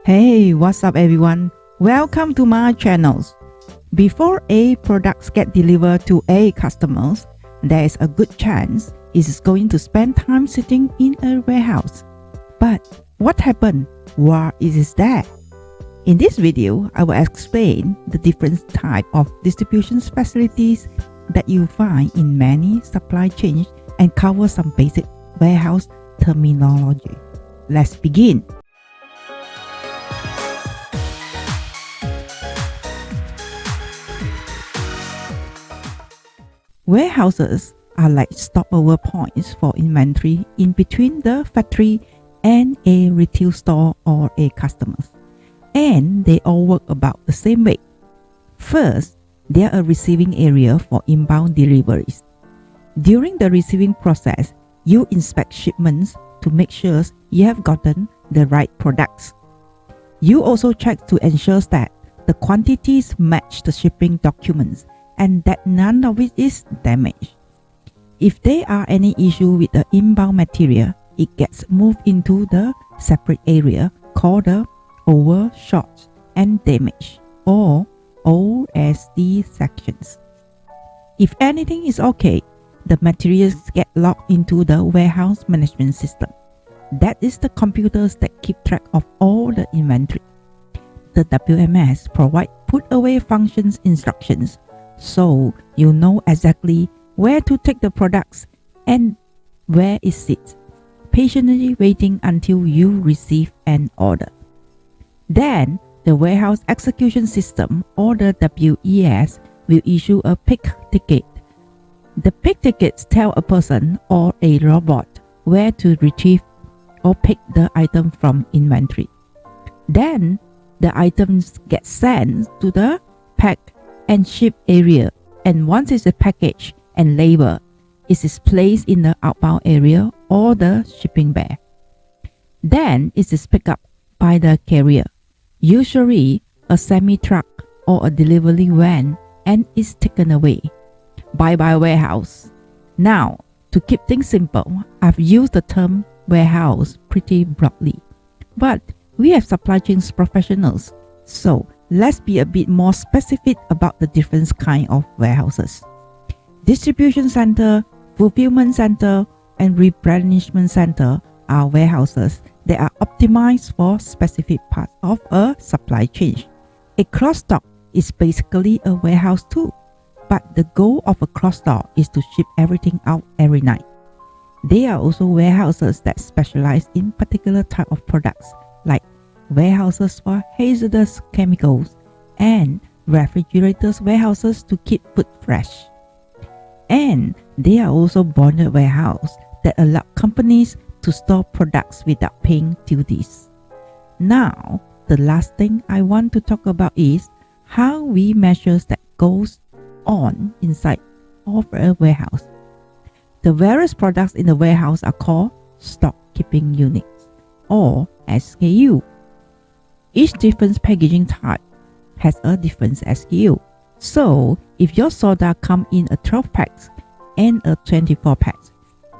Hey, what's up everyone? Welcome to my channels. Before a products get delivered to a customers, there is a good chance it is going to spend time sitting in a warehouse. But what happened while it is there? In this video, I will explain the different type of distribution facilities that you find in many supply chains and cover some basic warehouse terminology. Let's begin. Warehouses are like stopover points for inventory in between the factory and a retail store or a customers. And they all work about the same way. First, they are a receiving area for inbound deliveries. During the receiving process, you inspect shipments to make sure you have gotten the right products. You also check to ensure that the quantities match the shipping documents and that none of it is damaged. If there are any issue with the inbound material, it gets moved into the separate area called the overshot and damage or OSD sections. If anything is okay, the materials get logged into the warehouse management system. That is the computers that keep track of all the inventory. The WMS provide put-away functions instructions, so you know exactly where to take the products and where it sits, patiently waiting until you receive an order. Then, the warehouse execution system or the WES will issue a pick ticket. The pick tickets tell a person or a robot where to retrieve or pick the item from inventory. Then, the items get sent to the pack and ship area, and once it's packaged and labeled, it is placed in the outbound area or the shipping bay. Then it is picked up by the carrier, usually a semi-truck or a delivery van, and is taken away by warehouse. Now, to keep things simple, I've used the term warehouse pretty broadly, but we have supply chain professionals, so let's be a bit more specific about the different kind of warehouses. Distribution center, fulfillment center, and replenishment center are warehouses that are optimized for specific parts of a supply chain. A cross-dock is basically a warehouse too, but the goal of a cross-dock is to ship everything out every night. There are also warehouses that specialize in particular type of products, like warehouses for hazardous chemicals and refrigerated warehouses to keep food fresh. And there are also bonded warehouses that allow companies to store products without paying duties. Now, the last thing I want to talk about is how we measure that goes on inside of a warehouse. The various products in the warehouse are called stock keeping units or SKU. Each different packaging type has a different SKU. So, if your soda come in a 12 packs and a 24 packs,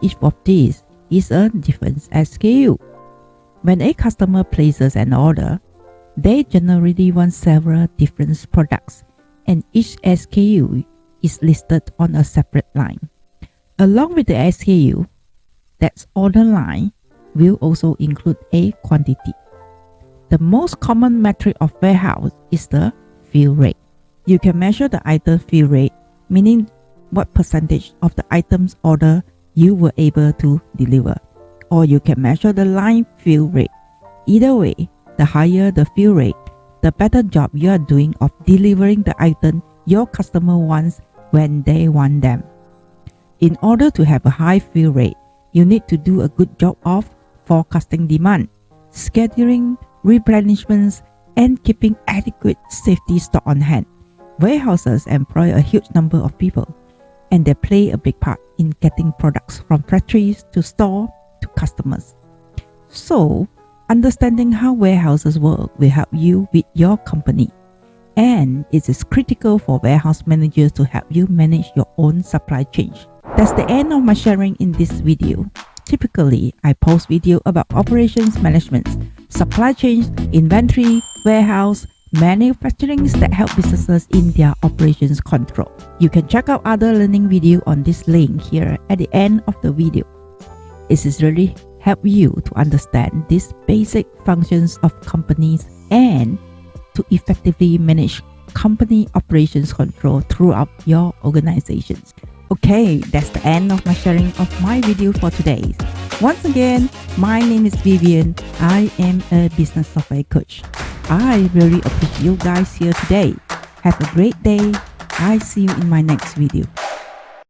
each of these is a different SKU. When a customer places an order, they generally want several different products, and each SKU is listed on a separate line. Along with the SKU, that order line will also include a quantity. The most common metric of warehouse is the fill rate. You can measure the item fill rate, meaning what percentage of the item's order you were able to deliver, or you can measure the line fill rate. Either way, the higher the fill rate, the better job you are doing of delivering the item your customer wants when they want them. In order to have a high fill rate, you need to do a good job of forecasting demand, scheduling replenishments, and keeping adequate safety stock on hand. Warehouses employ a huge number of people, and they play a big part in getting products from factories to store to customers. So, understanding how warehouses work will help you with your company, and it is critical for warehouse managers to help you manage your own supply chain. That's the end of my sharing in this video. Typically, I post video about operations management, supply chain, inventory, warehouse, manufacturing that help businesses in their operations control. You can check out other learning video on this link here at the end of the video. It is really help you to understand these basic functions of companies and to effectively manage company operations control throughout your organizations. Okay, that's the end of my sharing of my video for today. Once again, my name is Vivienne. I am a business software coach. I really appreciate you guys here today. Have a great day. I see you in my next video.